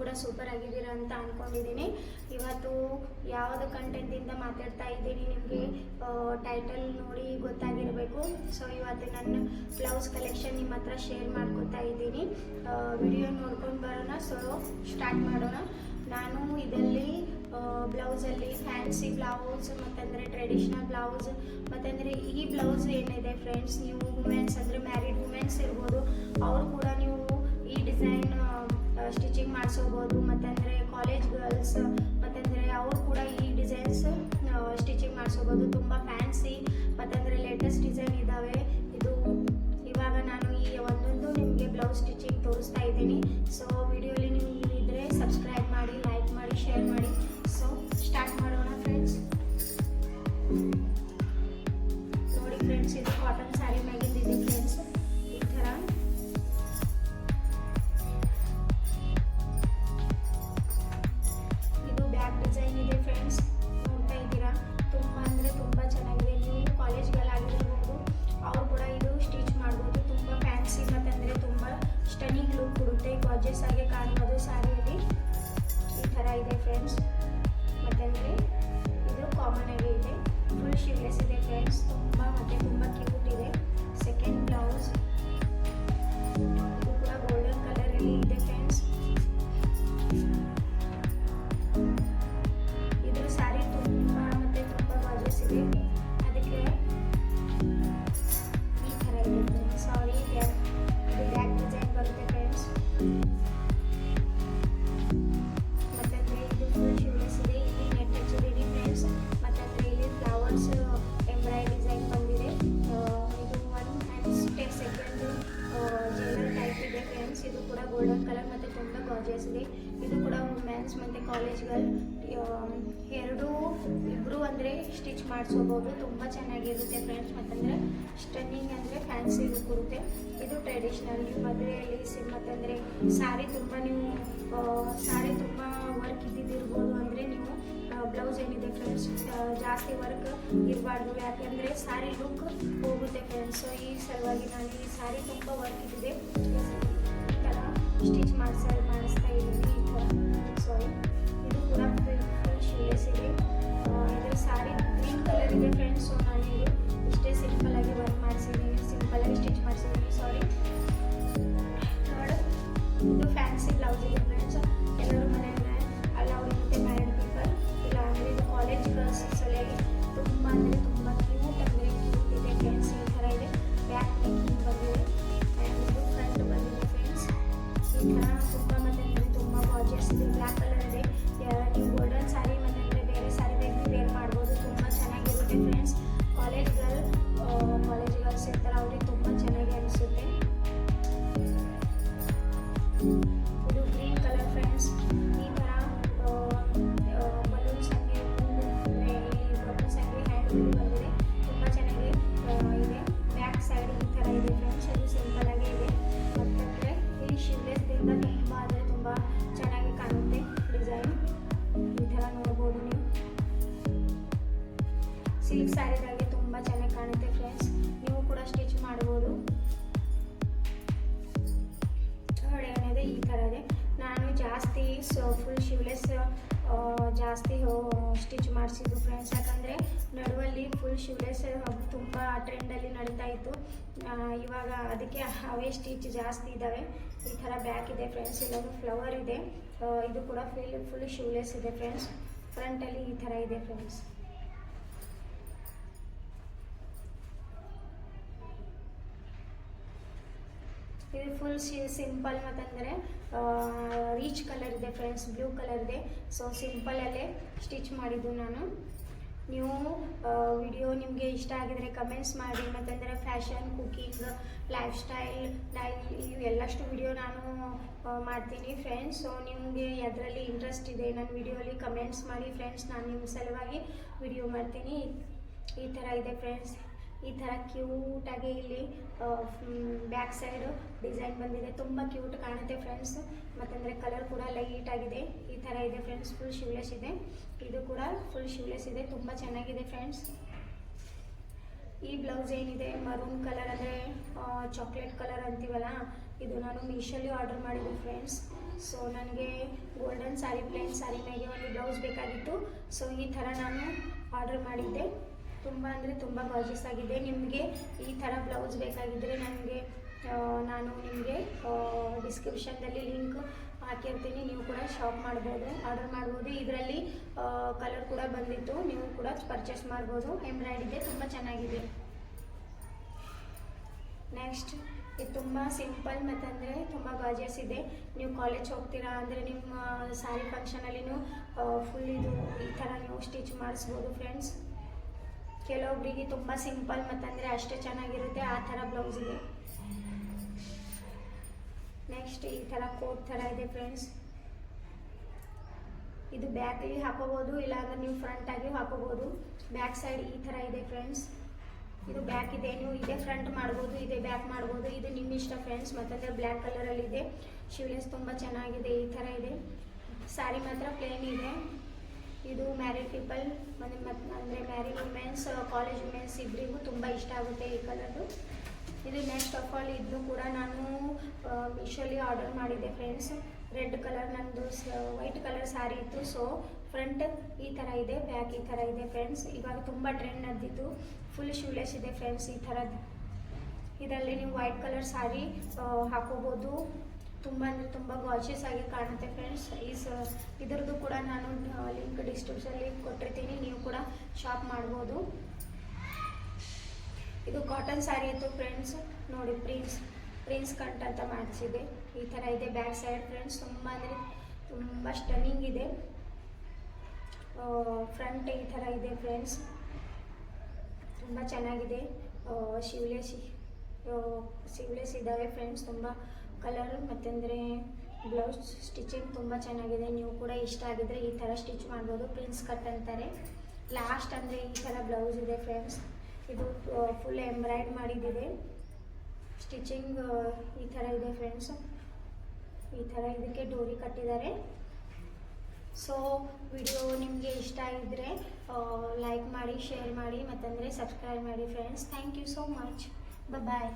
ಕೂಡ ಸೂಪರ್ ಆಗಿದ್ದೀರಾ ಅಂತ ಅಂದ್ಕೊಂಡಿದ್ದೀನಿ. ಇವತ್ತು ಯಾವುದು ಕಂಟೆಂಟಿಂದ ಮಾತಾಡ್ತಾ ಇದ್ದೀನಿ ನಿಮಗೆ ಟೈಟಲ್ ನೋಡಿ ಗೊತ್ತಾಗಿರಬೇಕು. ಸೊ ಇವತ್ತು ನನ್ನ ಬ್ಲೌಸ್ ಕಲೆಕ್ಷನ್ ನಿಮ್ಮ ಹತ್ರ ಶೇರ್ ಮಾಡ್ಕೊತಾ ಇದ್ದೀನಿ. ವಿಡಿಯೋ ನೋಡ್ಕೊಂಡು ಬರೋಣ. ಸೊ ಸ್ಟಾರ್ಟ್ ಮಾಡೋಣ. ನಾನು ಇದರಲ್ಲಿ ಬ್ಲೌಸಲ್ಲಿ ಫ್ಯಾನ್ಸಿ ಬ್ಲೌಸ್ ಮತ್ತಂದರೆ ಟ್ರೆಡಿಷ್ನಲ್ ಬ್ಲೌಸ್ ಮತ್ತಂದರೆ ಈ ಬ್ಲೌಸ್ ಏನಿದೆ ಫ್ರೆಂಡ್ಸ್, ನೀವು ವುಮೆನ್ಸ್ ಅಂದರೆ ಮ್ಯಾರಿಡ್ ವುಮೆನ್ಸ್ ಇರ್ಬೋದು, ಅವರು ಕೂಡ ನೀವು ಈ ಡಿಸೈನ್ ಸ್ಟಿಚಿಂಗ್ ಮಾಡಿಸೋಬೋದು. ಮತ್ತಂದರೆ ಕಾಲೇಜ್ ಗರ್ಲ್ಸ್ ಮತ್ತಂದರೆ ಅವರು ಕೂಡ ಈ ಡಿಸೈನ್ಸ್ ಸ್ಟಿಚಿಂಗ್ ಮಾಡಿಸೋಬೋದು. ತುಂಬ ಫ್ಯಾನ್ಸಿ ಮತ್ತಂದರೆ ಲೇಟೆಸ್ಟ್ ಡಿಸೈನ್ ಇದ್ದಾವೆ. ಇದು ಇವಾಗ ನಾನು ಈ ಒಂದೊಂದು ನಿಮಗೆ ಬ್ಲೌಸ್ ಸ್ಟಿಚಿಂಗ್ ತೋರಿಸ್ತಾ ಇದ್ದೀನಿ. ಸೊ ವಿಡಿಯೋಲಿ ನೀವು ಇದ್ರೆ ಸಬ್ಸ್ಕ್ರೈಬ್ ಮಾಡಿ, ಲೈಕ್ ಮಾಡಿ, ಶೇರ್ ಮಾಡಿ. ಸೊ ಸ್ಟಾರ್ಟ್ ಮಾಡೋಣ ಫ್ರೆಂಡ್ಸ್. ನೋಡಿ ಫ್ರೆಂಡ್ಸ್, ಇದು ಕಾಟನ್ ಸ್ಯಾರಿ ಮ್ಯಾಗಿಂದಿದೆ ಫ್ರೆಂಡ್ಸ್. ಈ ಥರ ಇದು ಬ್ಯಾಕ್ ಡಿಸೈನ್ ಇದೆ ಫ್ರೆಂಡ್ಸ್. ನೋಡ್ತಾ ಇದ್ದೀರಾ, ತುಂಬ ಅಂದರೆ ತುಂಬ ಚೆನ್ನಾಗಿದೆ. ನೀವು ಕಾಲೇಜ್ಗಳಾಗಿರ್ಬೋದು, ಅವರು ಕೂಡ ಇದು ಸ್ಟಿಚ್ ಮಾಡ್ಬೋದು. ತುಂಬ ಫ್ಯಾನ್ಸಿ ಮತ್ತಂದರೆ ತುಂಬ ಸ್ಟನ್ನಿಂಗ್ ಲುಕ್ ಕೊಡುತ್ತೆ. gorgeous ಆಗಿ ಕಾಣ್ಬೋದು ಸ್ಯಾರಿಯಲ್ಲಿ. ಈ ಥರ ಇದೆ ಫ್ರೆಂಡ್ಸ್. ಮತ್ತಂದರೆ ಇದು ಕಾಮನ್ ಆಗಿ ಇದೆ, ಫುಲ್ ಶಿವ್ಲೆಸ್ ಇದೆ ಫ್ರೆಂಡ್ಸ್. ತುಂಬ ಮತ್ತು ತುಂಬ ಕ್ಯೂಟ್ ಇದೆ. ಸೆಕೆಂಡ್ ಬ್ಲೌಸ್ ಇದು ಕೂಡ ಗೋಲ್ಡನ್ ಕಲರಲ್ಲಿ ಇದೆ ಫ್ರೆಂಡ್ಸ್. ಇದು ಸ್ಯಾರಿ ತುಂಬ ಮತ್ತು ತುಂಬ gorgeous ಇದೆ. ಅದಕ್ಕೆ ಈ ಥರ ಇದೆ. ಸಾರಿ, ಇದು ಬ್ಯಾಕ್ ಡಿಸೈನ್ ಬರುತ್ತೆ ಫ್ರೆಂಡ್ಸ್. ಮತ್ತಂದರೆ ಇದು ಫುಲ್ ಶಿವ್ಲೆಸ್ ಇದೆ. ಇಲ್ಲಿ ನೆಟ್ ಹಚ್ಚಿದ್ದೀನಿ ಫ್ರೆಂಡ್ಸ್. ಮತ್ತಂದರೆ ಇಲ್ಲಿ ಫ್ಲವರ್ಸ್ ಎಂಬ್ರಾಯ್ಡ್ ಡಿಸೈನ್ ಬಂದಿದೆ. ಇದು ಒನ್ ಆ್ಯಂಡ್ ಸೆಕೆಂಡ್ ಜೇಲರ್ ಟೈಪ್ ಇದೆ ಫ್ರೆಂಡ್ಸ್. ಇದು ಕೂಡ ಗೋಲ್ಡನ್ ಕಲರ್ ಮತ್ತು ತುಂಬ gorgeous ಇದೆ. ಇದು ಕೂಡ ವುಮೆನ್ಸ್ ಮತ್ತು ಕಾಲೇಜ್ಗಳು ಇಬ್ಬರು ಅಂದರೆ ಸ್ಟಿಚ್ ಮಾಡಿಸ್ಕೋಬೋದು. ತುಂಬ ಚೆನ್ನಾಗಿರುತ್ತೆ ಫ್ರೆಂಡ್ಸ್. ಮತ್ತಂದರೆ ಸ್ಟನ್ನಿಂಗ್ ಅಂದರೆ ಫ್ಯಾನ್ಸಿ ಲುಕ್ ಕೊಡುತ್ತೆ. ಇದು ಟ್ರೆಡಿಷ್ನಲ್. ನೀವು ಮದುವೆಯಲ್ಲಿ ಮತ್ತಂದರೆ ಸ್ಯಾರಿ ತುಂಬ ವರ್ಕ್ ಇದ್ದಿದ್ದಿರ್ಬೋದು. ಅಂದರೆ ನೀವು ಬ್ಲೌಸ್ ಏನಿದೆ ಫ್ರೆಂಡ್ಸ್, ಜಾಸ್ತಿ ವರ್ಕ್ ಇರಬಾರ್ದು, ಯಾಕೆಂದರೆ ಸ್ಯಾರಿ ಲುಕ್ ಹೋಗುತ್ತೆ ಫ್ರೆಂಡ್ಸ್. ಸೊ ಈ ಸಲುವಾಗಿ ನಾನು ಈ ಸ್ಯಾರಿ ತುಂಬ ವರ್ಕ್ ಇದ್ದಿದೆ ಈ ಥರ ಸ್ಟಿಚ್ ಮಾಡಿಸ್ತಾ ಇದ್ದೀನಿ. ಈ ಥರ ಸಾರಿ, ಇದು ಕೂಡ ಫುಲ್ ಶಿವ್ಲೆಸ್ ಇದೆ. ಇದರ ಸ್ಯಾರಿ ಗ್ರೀನ್ ಕಲರ್ ಇದೆ ಫ್ರೆಂಡ್ಸ್. ಸೊ ನಾನು ಇದು ಇಷ್ಟೇ ಸಿಂಪಲ್ಲಾಗಿ ವರ್ಕ್ ಮಾಡಿಸಿದ್ದೀನಿ, ಸಿಂಪಲ್ಲಾಗಿ ಸ್ಟಿಚ್ ಮಾಡಿಸಿದ್ದೀನಿ. ಸಾರಿ. ಥರ್ಡ್, ಇದು ಫ್ಯಾನ್ಸಿ ಬ್ಲೌಸ್ ಇದೆ ಫ್ರೆಂಡ್ಸ್. ಎಲ್ಲರೂ ಮನೆಯಲ್ಲೇ ಅಲೌಡ್ ಇರುತ್ತೆ, ಮ್ಯಾರಿಡ್ ಪೀಪಲ್. ಇಲ್ಲ ಅಂದರೆ ಇದು ಕಾಲೇಜ್ ಗರ್ಲ್ಸ್ ಸಲುವಾಗಿ ತುಂಬ ಅಂದರೆ ತುಂಬ ಕ್ಯೂಟ್ ಅಂದರೆ ಕ್ಯೂಟ್ ಇದೆ ಫ್ರೆಂಡ್ಸ್. ಈ ಥರ ಇದೆ. ಬ್ಯಾಕ್ ನೆಕ್ಕಿಂಗ್ ಬಂದಿದೆ ಆ್ಯಂಡ್ ಇದು ಫ್ರಂಟ್ ಬಂದಿದೆ ಫ್ರೆಂಡ್ಸ್. ಈ ಥರ ತುಂಬ ಮತ್ತು ತುಂಬ gorgeous ಇದೆ. ಬ್ಲ್ಯಾಕ್ ಕಲರ್ ಇದೆ. ನೀವು ಗೋಲ್ಡನ್ ಸ್ಯಾರಿ ಮತ್ತು ಬೇರೆ ಸ್ಯಾರಿ ವೇರ್ ಮಾಡ್ಬೋದು. ತುಂಬ ಚೆನ್ನಾಗಿರುತ್ತೆ ಫ್ರೆಂಡ್ಸ್. ಕಾಲೇಜ್ ಗರ್ಲ್ಸ್ ಇರ್ತಾರೆ, ಅವ್ರಿಗೆ ತುಂಬ ಚೆನ್ನಾಗಿ ಅನಿಸುತ್ತೆ. ಇದು ಗ್ರೀನ್ ಕಲರ್ ಫ್ರೆಂಡ್ಸ್. ಈ ಥರ ಬಲೂನ್ಸ್ ಹಂಗೆ ಬಲೂನ್ಸ್ ಹಂಗೆ ಹ್ಯಾಂಡ್ ಬಂದಿದೆ. ತುಂಬ ಚೆನ್ನಾಗಿ ಇದೆ. ಬ್ಯಾಕ್ ಸೈಡ್ ಈ ಥರ ಇದೆ ಫ್ರೆಂಡ್ಸ್. ಅದು ಸಿಂಪಲ್ ಆಗಿ ಇದೆ. ಮತ್ತಂದರೆ ಈ ಶಿವ್ಲೆಸ್ದಿಂದ ತುಂಬ ಅಂದರೆ ತುಂಬ ಚೆನ್ನಾಗಿ ಕಾಣುತ್ತೆ ಡಿಸೈನ್. ಈ ಥರ ನೋಡ್ಬೋದು ನೀವು. ಸಿಲ್ಕ್ ಸ್ಯಾರಿದಾಗೆ ತುಂಬ ಚೆನ್ನಾಗಿ ಕಾಣುತ್ತೆ ಫ್ರೆಂಡ್ಸ್. ನೀವು ಕೂಡ ಸ್ಟಿಚ್ ಮಾಡ್ಬೋದು. ಥರ್ಡ್ ಏನಿದೆ ಈ ಥರ ಇದೆ. ನಾನು ಜಾಸ್ತಿ ಫುಲ್ ಶಿವ್ಲೆಸ್ ಜಾಸ್ತಿ ಸ್ಟಿಚ್ ಮಾಡಿಸಿದ್ದು ಫ್ರೆಂಡ್ಸ್. ಯಾಕಂದರೆ ನಡುವಲ್ಲಿ ಫುಲ್ ಶಿವ್ಲೆಸ್ ತುಂಬ ಟ್ರೆಂಡಲ್ಲಿ ನಡೀತಾ ಇತ್ತು. ಇವಾಗ ಅದಕ್ಕೆ ಅವೇ ಸ್ಟಿಚ್ ಜಾಸ್ತಿ ಇದ್ದಾವೆ. ಈ ಥರ ಬ್ಯಾಕ್ ಇದೆ ಫ್ರೆಂಡ್ಸ್. ಇಲ್ಲೊಂದು ಫ್ಲವರ್ ಇದೆ. ಇದು ಕೂಡ ಫುಲ್ ಶಿವ್ಲೆಸ್ ಇದೆ ಫ್ರೆಂಡ್ಸ್. ಫ್ರಂಟಲ್ಲಿ ಈ ಥರ ಇದೆ ಫ್ರೆಂಡ್ಸ್. ಇದು ಫುಲ್ ಸಿಂಪಲ್ ಮತ್ತಂದರೆ ರೀಚ್ ಕಲರ್ ಇದೆ ಫ್ರೆಂಡ್ಸ್. ಬ್ಲೂ ಕಲರ್ ಇದೆ. ಸೊ ಸಿಂಪಲಲ್ಲೇ ಸ್ಟಿಚ್ ಮಾಡಿದ್ದು ನಾನು. ನೀವು ವಿಡಿಯೋ ನಿಮಗೆ ಇಷ್ಟ ಆಗಿದರೆ ಕಮೆಂಟ್ಸ್ ಮಾಡಿ. ಮತ್ತಂದರೆ ಫ್ಯಾಷನ್, ಕುಕಿಂಗ್, ಲೈಫ್ ಸ್ಟೈಲ್, ಇವೆಲ್ಲಷ್ಟು ವಿಡಿಯೋ ನಾನು ಮಾಡ್ತೀನಿ ಫ್ರೆಂಡ್ಸ್. ಸೊ ನಿಮಗೆ ಅದರಲ್ಲಿ ಇಂಟ್ರೆಸ್ಟ್ ಇದೆ ನನ್ನ ವಿಡಿಯೋಲಿ ಕಮೆಂಟ್ಸ್ ಮಾಡಿ ಫ್ರೆಂಡ್ಸ್. ನಾನು ನಿಮ್ಮ ಸಲುವಾಗಿ ವಿಡಿಯೋ ಮಾಡ್ತೀನಿ. ಈ ಥರ ಇದೆ ಫ್ರೆಂಡ್ಸ್. ಈ ಥರ ಕ್ಯೂಟಾಗಿ ಇಲ್ಲಿ ಬ್ಯಾಕ್ ಸೈಡು ಡಿಸೈನ್ ಬಂದಿದೆ. ತುಂಬ ಕ್ಯೂಟ್ ಕಾಣುತ್ತೆ ಫ್ರೆಂಡ್ಸ್. ಮತ್ತಂದರೆ ಕಲರ್ ಕೂಡ ಲೈಟ್ ಆಗಿದೆ. ಈ ಥರ ಇದೆ ಫ್ರೆಂಡ್ಸ್. ಫುಲ್ ಶಿವ್ಲೆಸ್ ಇದೆ. ಇದು ಕೂಡ ಫುಲ್ ಶಿವ್ಲೆಸ್ ಇದೆ. ತುಂಬ ಚೆನ್ನಾಗಿದೆ ಫ್ರೆಂಡ್ಸ್. ಈ ಬ್ಲೌಸ್ ಏನಿದೆ ಮರೂನ್ ಕಲರ್ ಅಂದರೆ ಚಾಕ್ಲೇಟ್ ಕಲರ್ ಅಂತೀವಲ್ಲ, ಇದು ನಾನು ಮೀಶೋಲಿ ಆರ್ಡರ್ ಮಾಡಿದ್ದೆ ಫ್ರೆಂಡ್ಸ್. ಸೊ ನನಗೆ ಗೋಲ್ಡನ್ ಸ್ಯಾರಿ ಪ್ಲೇನ್ ಸ್ಯಾರಿ ಮೇಲೆ ಒಂದು ಬ್ಲೌಸ್ ಬೇಕಾಗಿತ್ತು. ಸೊ ಈ ಥರ ನಾನು ಆರ್ಡರ್ ಮಾಡಿದ್ದೆ. ತುಂಬ ಅಂದರೆ ತುಂಬ ಗಾರ್ಜಿಯಸ್ ಆಗಿದೆ. ನಿಮಗೆ ಈ ಥರ ಬ್ಲೌಸ್ ಬೇಕಾಗಿದ್ದರೆ ನಾನು ನಿಮಗೆ ಡಿಸ್ಕ್ರಿಪ್ಷನ್ದಲ್ಲಿ ಲಿಂಕ್ ಹಾಕಿರ್ತೀನಿ. ನೀವು ಕೂಡ ಶಾಪ್ ಮಾಡ್ಬೋದು, ಆರ್ಡರ್ ಮಾಡ್ಬೋದು. ಇದರಲ್ಲಿ ಕಲರ್ ಕೂಡ ಬಂದಿತ್ತು, ನೀವು ಕೂಡ ಪರ್ಚೇಸ್ ಮಾಡ್ಬೋದು. ಎಂಬ್ರಾಯ್ಡ್ ಇದೆ, ತುಂಬ ಚೆನ್ನಾಗಿದೆ. ನೆಕ್ಸ್ಟ್ ಇದು ತುಂಬ ಸಿಂಪಲ್ ಮತ್ತು ತುಂಬ ಗಾರ್ಜಿಯಸ್ ಇದೆ. ನೀವು ಕಾಲೇಜ್ ಹೋಗ್ತೀರಾ ಅಂದರೆ ನಿಮ್ಮ ಸ್ಯಾರಿ ಫಂಕ್ಷನಲ್ಲಿನೂ ಫುಲ್ ಇದು ಈ ಥರ ನೀವು ಸ್ಟಿಚ್ ಮಾಡಿಸ್ಬೋದು ಫ್ರೆಂಡ್ಸ್. ಕೆಲವೊಬ್ಬರಿಗೆ ತುಂಬ ಸಿಂಪಲ್ ಮತ್ತು ಅಷ್ಟೇ ಚೆನ್ನಾಗಿರುತ್ತೆ, ಆ ಥರ ಬ್ಲೌಸ್ ಇದೆ. ನೆಕ್ಸ್ಟ್ ಈ ಥರ ಕೋಟ್ ಥರ ಇದೆ ಫ್ರೆಂಡ್ಸ್. ಇದು ಬ್ಯಾಕಲ್ಲಿ ಹಾಕೋಬೋದು, ಇಲ್ಲಾಂದ್ರೆ ನೀವು ಫ್ರಂಟಾಗಿ ಹಾಕೋಬೋದು. ಬ್ಯಾಕ್ ಸೈಡ್ ಈ ಥರ ಇದೆ ಫ್ರೆಂಡ್ಸ್. ಇದು ಬ್ಯಾಕ್ ಇದೆ, ನೀವು ಇದೇ ಫ್ರಂಟ್ ಮಾಡ್ಬೋದು, ಇದೇ ಬ್ಯಾಕ್ ಮಾಡ್ಬೋದು, ಇದು ನಿಮ್ಮ ಇಷ್ಟ ಫ್ರೆಂಡ್ಸ್. ಮತ್ತಂದರೆ ಬ್ಲ್ಯಾಕ್ ಕಲರಲ್ಲಿದೆ. ಶಿವ್ಲೆಸ್ ತುಂಬ ಚೆನ್ನಾಗಿದೆ. ಈ ಥರ ಇದೆ. ಸ್ಯಾರಿ ಮಾತ್ರ ಪ್ಲೇನ್ ಇದೆ. ಇದು ಮ್ಯಾರಿಡ್ ಪೀಪಲ್ ಅಂದರೆ ಮ್ಯಾರಿಡ್ ವುಮೆನ್ಸ್, ಕಾಲೇಜ್ ವುಮೆನ್ಸ್ ಇಬ್ಬರಿಗೂ ತುಂಬ ಇಷ್ಟ ಆಗುತ್ತೆ ಈ ಕಲರು. ಇದು ನೆಕ್ಸ್ಟ್ ಆಫ್ ಆಲ್ ಇದನ್ನು ಕೂಡ ನಾನು ಮೀಶೋಲಿ ಆರ್ಡರ್ ಮಾಡಿದ್ದೆ ಫ್ರೆಂಡ್ಸ್. ರೆಡ್ ಕಲರ್ ನಂದು ವೈಟ್ ಕಲರ್ ಸ್ಯಾರಿ ಇತ್ತು. ಸೊ ಫ್ರಂಟ್ ಈ ಥರ ಇದೆ, ಬ್ಯಾಕ್ ಈ ಥರ ಇದೆ ಫ್ರೆಂಡ್ಸ್. ಇವಾಗ ತುಂಬ ಟ್ರೆಂಡ್ ನಡೆದಿದ್ದು. ಫುಲ್ ಶಿವ್ಲೆಸ್ ಇದೆ ಫ್ರೆಂಡ್ಸ್ ಈ ಥರದ್ದು. ಇದರಲ್ಲಿ ನೀವು ವೈಟ್ ಕಲರ್ ಸ್ಯಾರಿ ಹಾಕೋಬೋದು. ತುಂಬ ಅಂದರೆ ತುಂಬ ಗಾರ್ಜಿಯಸ್ ಆಗಿ ಕಾಣುತ್ತೆ ಫ್ರೆಂಡ್ಸ್. ಇದರದ್ದು ಕೂಡ ನಾನು ಲಿಂಕ್ ಡಿಸ್ಕ್ರಿಪ್ಷನಲ್ಲಿ ಕೊಟ್ಟಿರ್ತೀನಿ, ನೀವು ಕೂಡ ಶಾಪ್ ಮಾಡ್ಬೋದು. ಇದು ಕಾಟನ್ ಸ್ಯಾರಿ ಇತ್ತು ಫ್ರೆಂಡ್ಸ್. ನೋಡಿ ಪ್ರಿನ್ಸ್ ಕಟ್ ಅಂತ ಮಾಡಿಸಿದೆ. ಈ ಥರ ಇದೆ ಬ್ಯಾಕ್ ಸೈಡ್ ಫ್ರೆಂಡ್ಸ್. ತುಂಬ ಅಂದರೆ ತುಂಬ ಸ್ಟನ್ನಿಂಗ್ ಇದೆ. ಫ್ರಂಟ್ ಈ ಥರ ಇದೆ ಫ್ರೆಂಡ್ಸ್. ತುಂಬ ಚೆನ್ನಾಗಿದೆ. ಶಿವ್ಲೆಸ್ ಇದ್ದಾವೆ ಫ್ರೆಂಡ್ಸ್. ತುಂಬ ಕಲರ್ ಮತ್ತಂದರೆ ಬ್ಲೌಸ್ ಸ್ಟಿಚಿಂಗ್ ತುಂಬ ಚೆನ್ನಾಗಿದೆ. ನೀವು ಕೂಡ ಇಷ್ಟ ಆಗಿದ್ರೆ ಈ ಥರ ಸ್ಟಿಚ್ ಮಾಡ್ಬೋದು. ಪ್ರಿನ್ಸ್ ಕಟ್ ಅಂತಾರೆ. ಲಾಸ್ಟ್ ಅಂದರೆ ಈ ಥರ ಬ್ಲೌಸ್ ಇದೆ ಫ್ರೆಂಡ್ಸ್. ಇದು ಫುಲ್ ಎಂಬ್ರಾಯ್ಡ್ ಮಾಡಿದ್ದಿದೆ. ಸ್ಟಿಚಿಂಗ್ ಈ ಥರ ಇದೆ ಫ್ರೆಂಡ್ಸ್. ಈ ಥರ ಇದಕ್ಕೆ ಡೋರಿ ಕಟ್ಟಿದ್ದಾರೆ. ಸೊ ವಿಡಿಯೋ ನಿಮಗೆ ಇಷ್ಟ ಆಗಿದ್ದರೆ ಲೈಕ್ ಮಾಡಿ, ಶೇರ್ ಮಾಡಿ, ಮತ್ತಂದರೆ ಸಬ್ಸ್ಕ್ರೈಬ್ ಮಾಡಿ friends. Thank you so much. Bye.